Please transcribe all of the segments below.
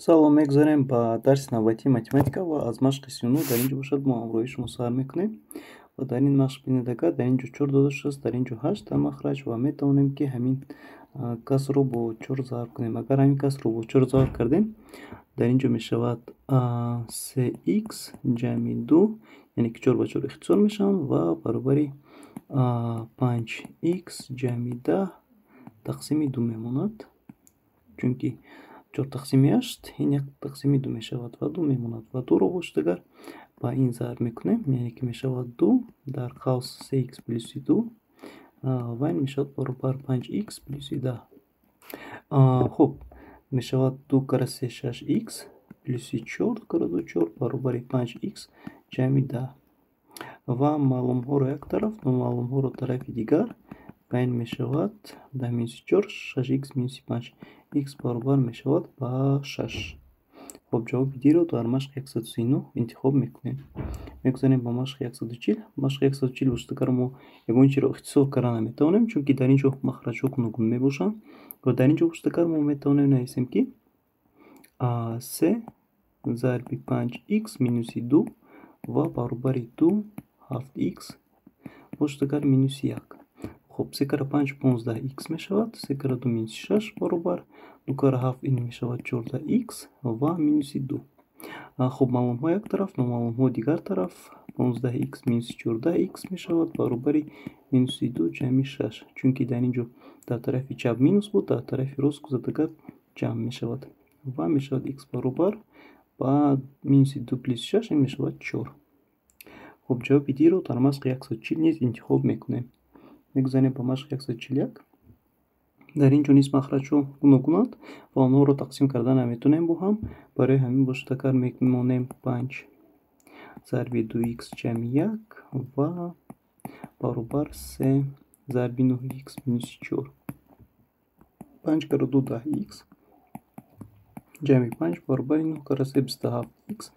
салом, мегзарем ба дарси навбатии математика ва аз машқи 39 дар ин ҷо бошад мо ҳамроҳии шумо сар мекунем ва дар ин машқ бинедага дар ин ҷо 4 дода шудааст, дар ин ҷо 8 дар махраҷ ва метавонем ки ҳамин касрро бо 4 зарб кунем. Агар ҳамин касрро бо 4 зарб кардем, дар ин ҷо мешавад 3х ҷамъи 2, яъне ки 4 ба 4 ихтисор мешаванд ва баробари 5х ҷамъи 10 тақсими 2 мемонад, чунки 4 тақсими 8 ин 1 тақсими 2 мешавад ва 2 мемонад ва 2ро бошидагар ба ин зарб мекунем, яъне ки мешавад 2 дар қавс 3х плюси 2 ва ин мешавад баробар 5х плюси 10. Хуб, мешавад 2 кара 3 6х плюси 4 кара 2 4 баробари 5х ҷамъи 10 ва маълумҳоро як тараф, номаълумҳоро тарафи дигар. Ва ин мешавад 10 минуси 4 6х минуси 5 х баробар мешавад ба 6. Хуб, ҷавоби дро дар машқи 139 интихоб мекунем. Мегузарем ба машқи 140. Машқи 140 бошидагар мо ягон чизро ихтисор карда наметавонем, чунки дар ин ҷо махраҷҳо гуногун мебошанд ва дар ин ҷо бошидагар мо метавонем нависем ки 3 зарби 5х минуси 2 ва баробари 2 7х бошидагар минуси 1. Хуб, 3 кара 5 15х мешавад, 3 кара 2 минуси 6 баробар 2 кара 7 ин мешавад 14х ва минуси 2. Хуб, маълумҳо як тараф, номаълумҳо дигар тараф. 15х минуси 14х мешавад баробари минуси 2 ҷамъи 6, чунки дар ин ҷо дар тарафи чап минус буд, дар тарафи рост гузардагар ҷамъ мешавад ва мешавад х баробар ба минуси 2 плюс 6 ин мешавад 4. Хуб, ҷавоби дро дар машқи 140 низ интихоб мекунем. Мегузарем ба машқи 141. дар ин ҷо низ махраҷҳо гуногунанд ва онҳоро тақсим карда наметавонем бо ҳам. Барои ҳамин бошидагар мемонем 5 зарби 2х ҷамъи 1 ва баробар 3 зарби 9х минуси 4. 5 кара 2 10х ҷамъи 5 баробари 9 кара 3 27х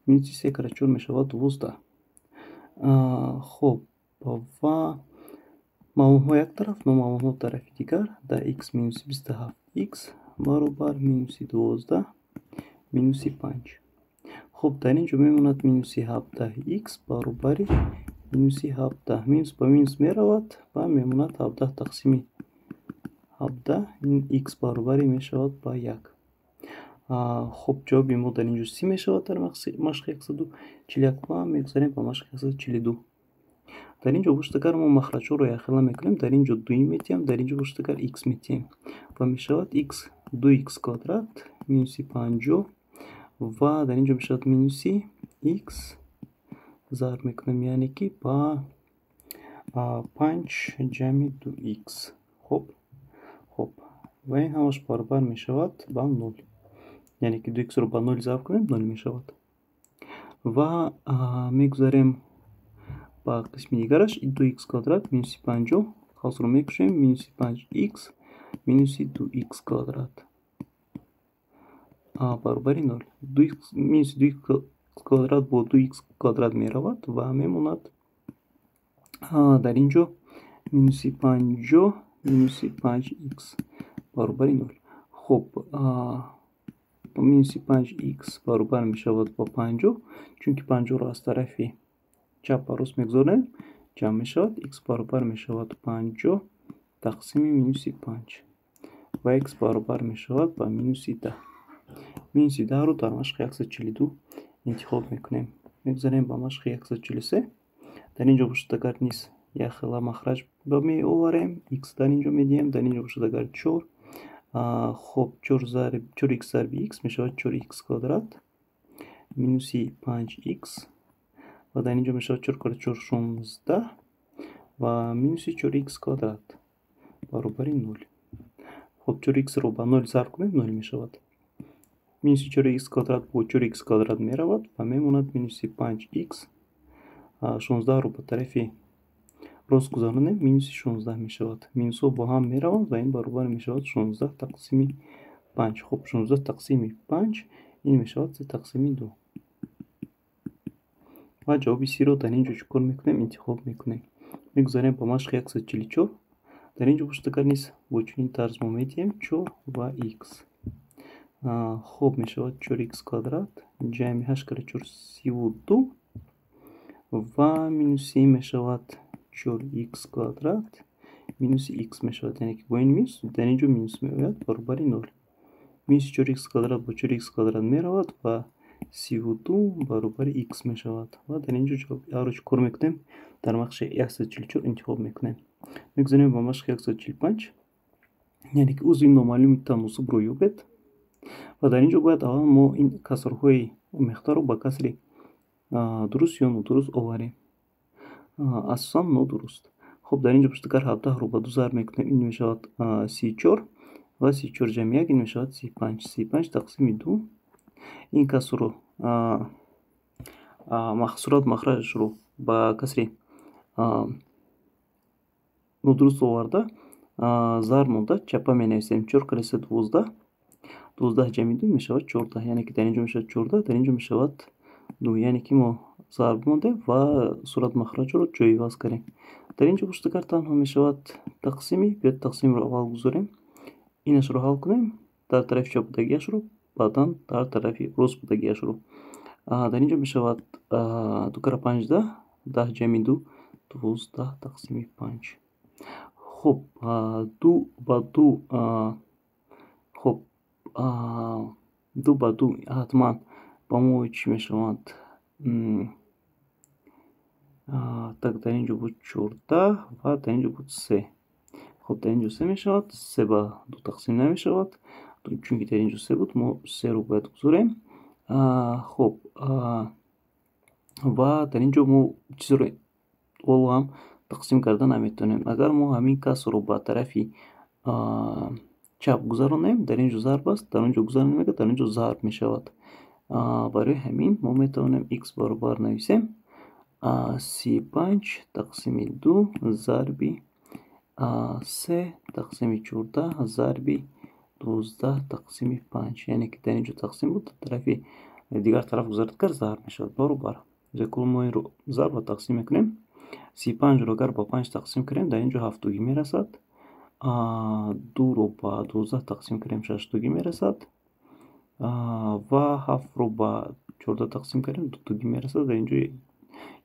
минуси 3 кара 4 мешавад 12. Хуб, ва маълумҳо як тараф, номаълумҳо тарафи дигар. 10х минуси 27х баробар минуси 12 минуси 5. Хуб, дар ин ҷо мемонад минуси 17х баробари минуси 17. Минус ба минус меравад ва мемонад 17 тақсими 17, ин х баробари мешавад ба 1. Хуб, ҷавоби мо дар ин ҷо 30 мешавад дар машқи 141 ва мегузарем ба машқи 142. дар ин ҷо бошидагар мо махраҷҳоро яхела мекунем. Дар ин ҷо 2 метиҳем, дар ин ҷо бошидагар х метиҳем ва мешавад х 2х квадрат минуси 50 ва дар ин ҷо мешавад минуси х зарб мекунем, яъне ки ба 5 ҷамъи 2х. Хуб, ва ин ҳамаш баробар мешавад ба 0, яъне ки 2х-ро ба 0 зарб кунем 0 мешавад. Ва мегузарем ба қисми дигараш. 2х квадрат минуси 50 қавсро мекушем, минуси 5х минуси 2х квадрат баробари 0. Минуси 2х квадрат бо 2х квадрат меравад ва мемонад дар ин ҷо минуси 50 минуси 5х баробари 0. Хуб, минуси 5х баробар мешавад ба 50, чунки 50ро аз тарафи чап ба рост мегузорем, ҷамъ мешавад. х баробар мешавад 50 тақсими минуси 5 ва х баробар мешавад ба минуси 10. Минуси 10ро дар машқи 142 интихоб мекунем. Мегузарем ба машқи 143. дар ин ҷо бошидагар низ яхела махраҷ меоварем. х дар ин ҷо медиҳем, дар ин ҷо бошидагар 4. Хуб, 4х зарби х мешавад 4х квадрат минуси 5х ва дар ин ҷо мешавад 4 кара 4 16 ва минуси 4х квадрат баробари 0. Хуб, 4х-ро ба 0 зарб кунем 0 мешавад. Минуси 4х квадрат бо 4х квадрат меравад ва мемонад минуси 5х. 16ро ба тарафи рост гузаронем, минуси 16 мешавад. Минусҳо бо ҳам мераванд ва ин баробар мешавад 16 тақсими 5. Хуб, 16 тақсими 5 ин мешавад 3 тақсими 2. ва ҷавоби сиро дар ин ҷо чӣ кор мекунем? Интихоб мекунем. Мегузарем ба машқи 144. дар ин ҷо бошидагар низ бо чунин тарз мо медиҳем 4 ва х. хуб мешавад 4х квадрат ҷамъи 8 кара 4 32 ва минуси мешавад 4х квадрат минуси х мешавад, яъне ки бо ин минус дар ин ҷо минус меояд баробари 0. минуси 4х квадрат бо 4х квадрат меравад ва 32 баробари х мешавад ва дар ин ҷо ҷавоби чӣ кор мекунем? Дар бахши 144 интихоб мекунем. Мегузорем ба машқи 145, яъне ки узви номаълуми таносубро ёбед ва дар ин ҷо бояд аввал мо ин касрҳои омехтаро ба касри дуруст ё нодуруст оварем. Асосан нодуруст. Хуб, дар ин ҷо пуштакар 17-ро ба 2 зарб мекунем, ин мешавад 34 ва 34 ҷамъи 1 ин мешавад 35. 35 тақсими 2 ин касрро сурат махраҷро ба касри нодуруст оварда зарб монда чапа менависем. 4 кара 3 12 12 ҷамъи 2 мешавад 14, яъне ки дар ин ҷо мешавад 14, дар ин ҷо мешавад 2, яъне ки мо зарб мондем ва сурат махраҷро ҷойиваз кардем. дар ин ҷо пуштакар танҳо мешавад тақсими, биёед тақсимро аввал гузорем, инашро ҳал кунем, дар тарафи чап будагиашро, баъдан дар тарафи рост будагиашро. дар ин ҷо мешавад 2 кара 15 10 ҷамъи 2 12 тақсими 5. хуб, 2 ба 2 хуб 2 ба 2 ҳатман ба мо чӣ мешавад? Так, дар ин ҷо буд 14 ва дар ин ҷо буд 3. хуб, дар ин ҷо 3 мешавад, 3 ба 2 тақсим намешавад, чунки дар ин ҷо 3 буд, мо 3-ро бояд гузорем. хуб, ва дар ин ҷо мо чизро оло ҳам тақсим карда наметавонем. Агар мо ҳамин касрро ба тарафи чап гузаронем, дар ин ҷо зарб аст, дар он ҷо гузар намеояд, дар он ҷо зарб мешавад. Барои ҳамин мо метавонем х баробар нависем 35 тақсими 2 зарби 3 тақсими 14 зарби 12 тақсими 5, яъне ки дар ин ҷо тақсим буд, тарафи дигар тараф гузард кард, зарб мешавад баробар. Зекула мо инро зарб ва тақсим мекунем. 35ро агар ба 5 тақсим кунем, дар ин ҷо 70 мерасад. 2ро ба 12 тақсим кунем, 60 мерасад. ва 7ро ба 14 тақсим кунем, 2 мерасад. Дар ин ҷо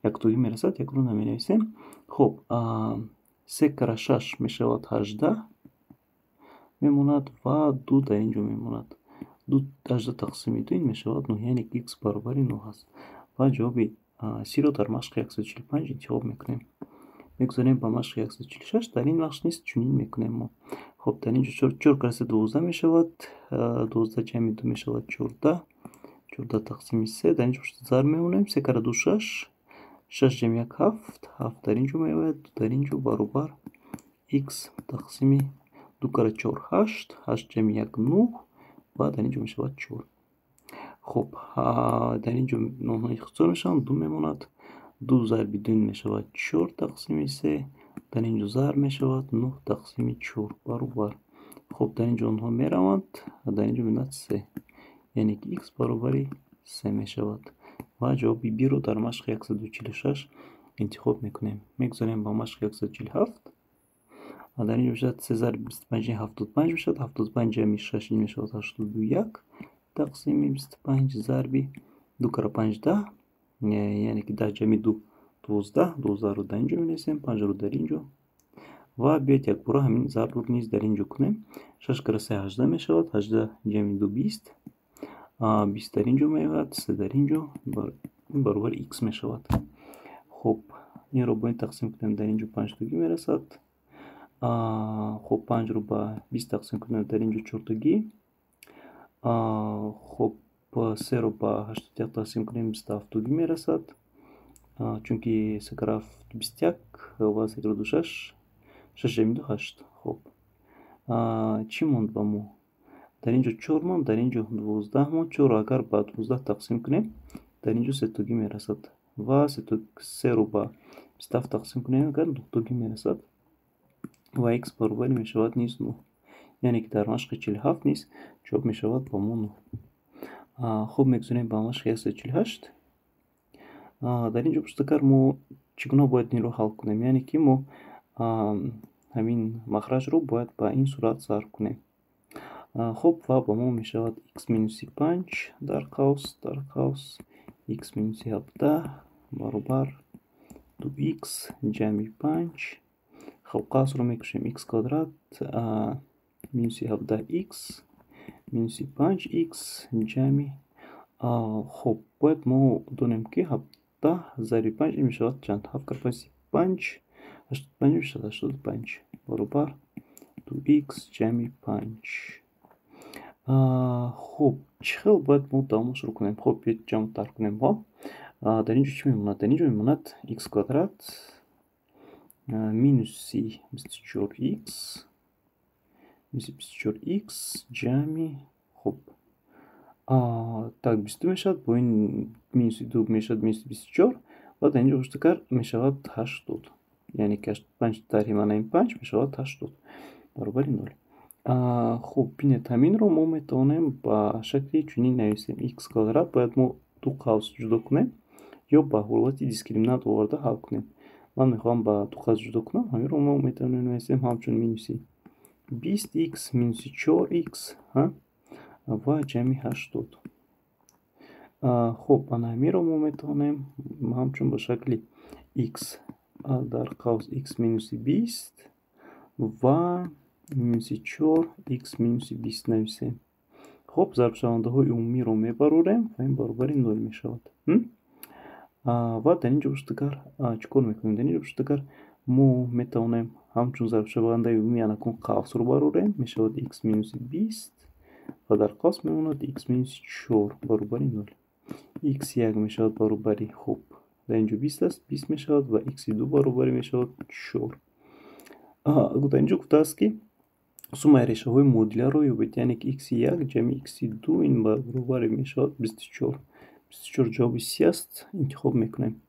1 мерасад, 1-ро наменависем. хуб, 3 кара 6 мешавад 18 мемонад ва 2 дар ин ҷо мемонад. 18 тақсими 2 ин мешавад 9, яъне ки х баробари 9 аст ва ҷавоби сиро дар машқи 145 интихоб мекунем. Мегузорем ба машқи 146. дар ин бахш низ чунин мекунем мо. хуб, дар ин ҷо 4 кара 3 12 мешавад, 12 ҷамъи 2 мешавад 14, 14 тақсими 3, дар ин ҷо зарб мемонем. 3 кара 2 6, 6 ҷамъи 1 7, 7 дар ин ҷо меояд, дар ин ҷо баробар х тақсими 2 кара 4 8, 8 ҷамъи 1 9 ва дар ин ҷо мешавад 4. хуб, дар ин ҷо нонҳои ихтисор мешаванд, 2 мемонад, 2 зарби 2 мешавад 4 тақсими 3, дар ин ҷо зарб мешавад 9 тақсими 4 баробар. хуб, дар ин ҷо онҳо мераванд, дар ин ҷо меояд 3, яъне ки х баробари 3 мешавад ва ҷавоби б-ро дар машқи 146 интихоб мекунем. Мегузорем ба машқи 147. дар ин ҷо мешавад 3 зарби 25 75 мешавад, 75 ҷамъи 6 ин мешавад 81 тақсими 25 зарби 2 кара 15, яъне ки 10 ҷамъи 2 12, 12-ро дар ин ҷо менависем, 5-ро дар ин ҷо ва биёед якбора ҳамин зарбро низ дар ин ҷо кунем. 6 кара 3 18 мешавад, 18 ҷамъи 2 20, 20 дар ин ҷо меояд, 3 дар ин ҷо баробари х мешавад. хуб, инро бо ин тақсим кунем, дар ин ҷо 5 мерасад. хуб, 5-ро ба 20 тақсим кунем, дар ин ҷо 4. хуб, 3-ро ба 81 тақсим кунем, 27 мерасад, чунки 3 кара 21 ва 3 кара 2 6, 6 ҷамъи 2 8. хуб, чӣ монд ба мо? дар ин ҷо 4 монд, дар ин ҷо 12 монд. 4-ро агар ба 12 тақсим кунем, дар ин ҷо 3 мерасад ва 3-ро ба 27 тақсим кунем, агар 9 мерасад ва х баробари мешавад низ 9, яъне ки дар машқи 47 низ ҷавоб мешавад ба мо 9. хуб, мегузорем ба машқи 148. дар ин ҷо пуштакар мо чӣ гуна бояд инро ҳал кунем, яъне ки мо ҳамин махраҷро бояд ба ин сурат зарб кунем. خب و با ما می شود x مینوس 5 در قوس x مینوس 17 برابر 2x جمع 5. خب قوس رو میکشیم x کвадрат مینوس 17x مینوس 5x جمع. خب باید ما دونیم که 17 ضرب 5 می شود چند؟ 7 کر 5 85 می شود 85 برابر 2x جمع 5. خب چخیل باید ما دوام شروع کنیم. خب بیاید جمع تر کنیم با در اینجا چی میموند؟ در اینجا میموند x کвадрат مینوس 24x مینوس 24x جمع. خب так 20 میشد با این مینوس 2 میشد مینوس 24 و در اینجا پشتکار میشود 80 یعنی که 5 تقریبا این 5 میشود 80 برابر 0. خب بین همین رو ما میتونیم با شکلی چنین نویسیم x کвадрат باید ما دو قوس جدا کنیم یا با حالت دیسکریمینانت آورده حل کنیم. من میخوام با دو قوس جدا کنم. همین رو ما میتونیم نویسیم همچون مینوسی 20x مینوس 4x و جمع 80. خب همین رو ما میتونیم همچون با شکل x در قوس x مینوس 20 و مینوس 4 x مینوس 20 نویسیم. خب ضرب شونده های عمومی رو میبروریم و این برابر 0 میشود. و در اینجا پشتکار چیکار میکنیم؟ در اینجا پشتکار ما میتونیم همچون ضرب شونده عمومی انکون قوس رو بروریم میشود x مینوس 20 و در قوس میموند x مینوس 4 برابر 0. x یک میشود برابر خب در اینجا 20 است 20 میشود و x دو برابر میشود 4. در اینجا گفته است که سوم ریشه های مدیله رو یابید یعنی که x1 جمع x2 این برابر میشود 24. 24 جواب سی است. انتخاب میکنیم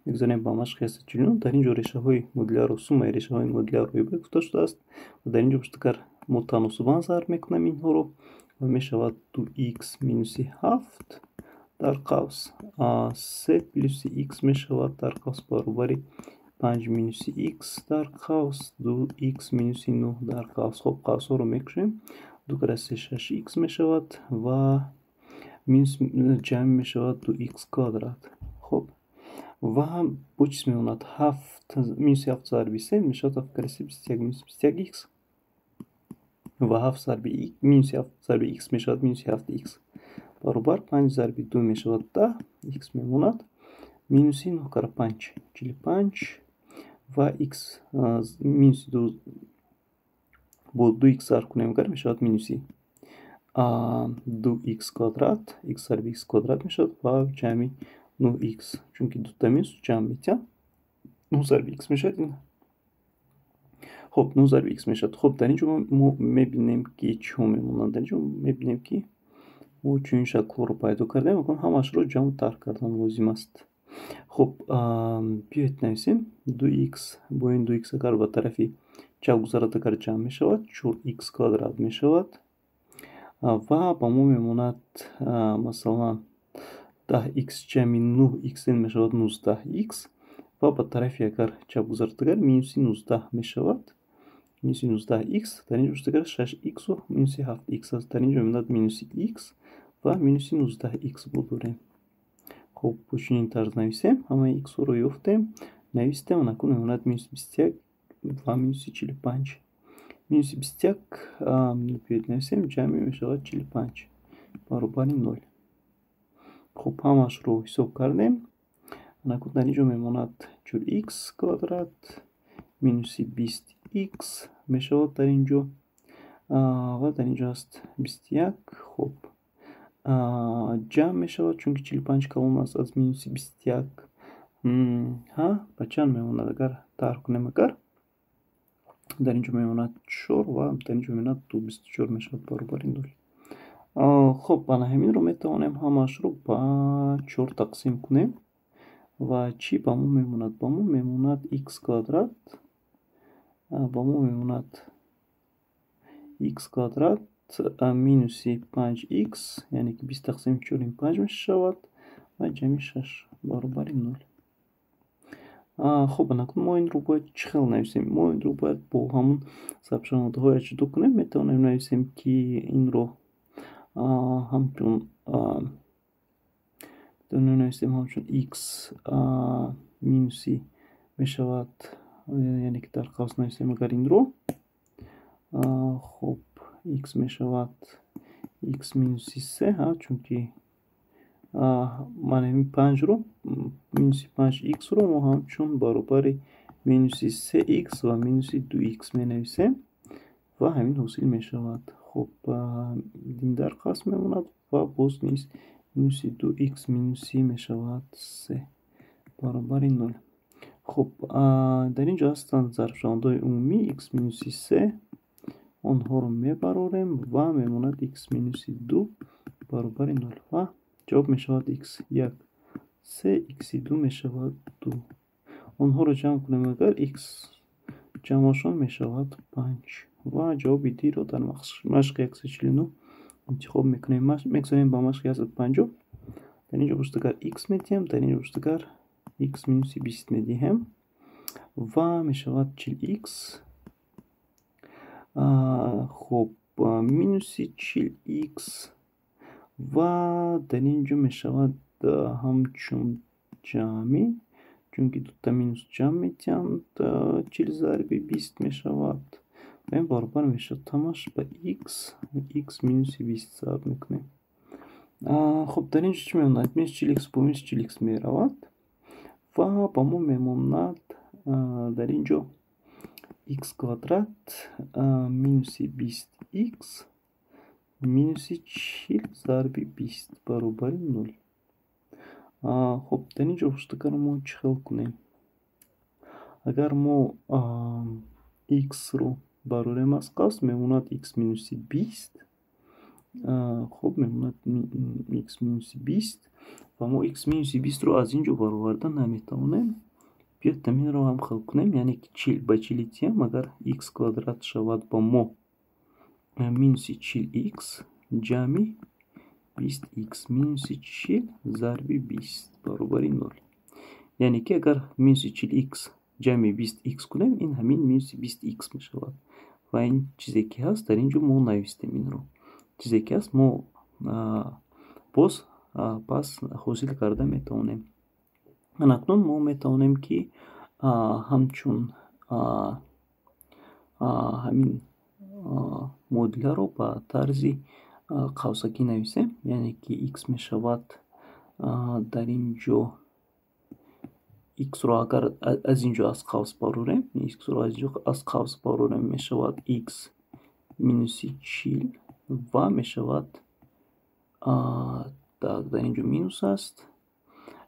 میگذاریم با مشق قیاس جلو. در اینجا ریشه های مدیله رو سوم ریشه های مدیله رو یابید گفته شده است و در اینجا پشتکار متناسبان ضرب میکنم اینها رو و میشود 2x مینوس 7 در قوس 3 پلوس x میشود در قوس برابر 5 مینوس x در قوس 2x مینوس 9 در قوس. خب قوس ها رو میکشیم 2 کره 3 6x میشود و مینوس جمع میشود 2x کвадрат. خب و هم با چیز میموند 7 مینوس 7 ضرب 3 میشود 7 کره 3 21 مینوس 21x و 7 ضرب مینوس 7 ضرب x میشود مینوس 7x برابر 5 ضرب 2 میشود 10 x میموند مینوس 9 کره 5 45 و x مینوس 2 با 2x ضرب کنیم اگر میشود مینوس 2x کвадрат x ضرب x کвадрат میشود و جمع 9x چون که دو تا مینوس جمع میتیم 9 ضرب x میشود. خب 9 ضرب x میشود. خب در اینجا ما میبینیم که چی میموند؟ در اینجا میبینیم که ما چون شکل رو پیدا کردیم میکنم همش رو جمع تر کردن لازم است. خب بیایید نویسیم 2x با این 2x اگر به طرفی چپ گذارد اگر جمع میشود 4x کвадрат میشود و با ما میموند مثلا 10x جمع 9x این میشود 19x و به طرفی اگر چپ گذارد اگر مینوس 19 میشود مینوس 19x در اینجا پشت اگر 6x و مینوس 7x است. در اینجا میموند مینوس x و مینوس 19x بودوریم. خب با چنین طرز نویسیم همه x رو یافتیم نویسیم و نکنه میموند مینوس 21 و مینوس 45 مینوس 21 بیاید نویسیم جمع میشود 45 برابر 0. خب همش رو حساب کردیم نکنه در اینجا میموند 4x کвадрат مینوس 20x میشود در اینجا و در اینجا است 21. خب جمع میشود چون که 45 کلان است از مینوس 21 بچه میموند اگر تر کنیم اگر در اینجا میموند 4 و در اینجا میموند 24 میشود برابر 0. خب بنا همین رو میتوانیم همش رو با 4 تقسیم کنیم و چی با ما میموند؟ با ما میموند x کвадрат با ما میموند x کвадрат مینوس 5x یعنی که 20 تقسیم 4 این 5 میشه شود و جمع 6 برابر 0. خب نکنم ما این رو باید چه خیلی نویسیم؟ ما این رو باید با همون ثبت شونده های جدا کنیم. میتونیم نویسیم که این رو همچون نویسیم همچون x مینوسی می شود، یعنی که در قوس نویسیم اگر این رو خب x می شود x مینوسی 3 ها، چون که من همین 5 رو مینوسی 5x رو ما همچون برابر مینوسی 3x و مینوسی 2x می نویسیم و همین حاصل می شود. خب این در قسم می ماند و باز نیست مینوسی 2x مینوسی می شود 3 برابر 0. خب در اینجا هستند ظرف شونده های عمومی x مینوسی 3 آنها رو می براریم و می ماند x مینوسی 2 برابر 0 و جواب می شود x1 3 x2 می شود 2. آنها رو جمع کنیم اگر x جمعشان می شود 5 و جواب دی رو در مشق 149 انتخاب میکنیم. میگذاریم با مشق 150. در اینجا پشتگر x میدیم، در اینجا پشتگر x مینوسی 20 میدیم و می شود 40x. خب مینوسی 40x و در اینجا می شود همچون جمعی، چون که دوتا مینوس جمع میتیم 40 ضرب 20 می شود و این برابر می شود تماش به x مینوسی 20 ضرب میکنیم. خب در اینجا چی میموند؟ مینوس 40x با مینوس 40x می رود و با ما میموند در اینجا x کوادرات مینوسی 20x مینوسی 40 ضرب 20 برابر 0. خب در اینجا پشتگر ما چه خیل کنیم؟ اگر ما x رو براریم از قوس میموند x مینوسی 20. خب میموند x مینوسی 20 و ما x مینوسی 20 رو از اینجا برآوردن نمیتونیم. بیاد تمین رو هم خلق کنیم، یعنی که 40 با 40 تیم اگر x کوادرات شود با ما مینوسی 40x جمع 20x مینوسی 40 ضرب 20 برابر 0. یعنی که اگر مینوسی 40x جمع 20x کنیم این همین مینوسی 20x می شود و این چیزی که هست در اینجا ما نوشتیم. این رو چیزی که هست ما پس حاصل کرده میتونیم. اکنون ما میتونیم که همچون همین مدل رو با طرز قوسکی نویسیم، یعنی که x می شود در اینجا x رو اگر از اینجا از قوس براریم x رو از اینجا از قوس براریم می شود x مینوسی 40 و می شود در اینجا مینوس است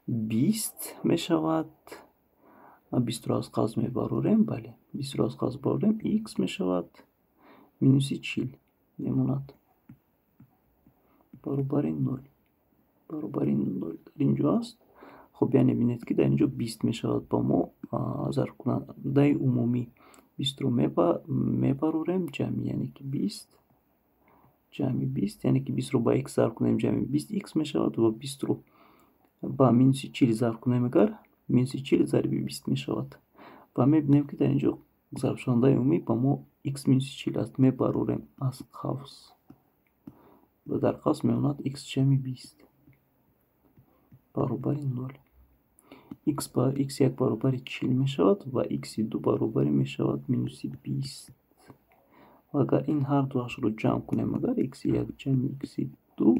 20 می شود 20 رو از قوس می براریم، بله 20 رو از قوس براریم x می شود مینوسی 40 میموند برابر 0 برابر 0 در اینجا است. خب یعنی بینید که در اینجا 20 می شود با ما ظرف کننده عمومی 20 رو میبراریم جمع، یعنی که 20 جمع 20 یعنی که 20 رو با x ضرب کنیم جمع 20x می شود و 20 رو با مینوسی 40 ضرب کنیم اگر مینوسی 40 ضرب 20 می شود و میبینیم که در اینجا ضرب شونده عمومی با ما x مینوسی 40 است میبراریم از قوس و در قوس میموند x جمع 20 برابر 0. x با x1 برابر 40 می شود و x2 برابر می شود مینوسی 20 و اگر این هر دوش رو جمع کنیم اگر x1 جمع x2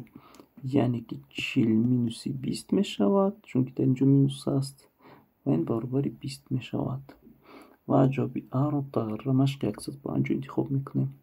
یعنی که 40 مینوسی 20 می شود، چون که در اینجا مینوس است و این برابر 20 می شود و جواب A رو در مشق 105 انتخاب میکنیم.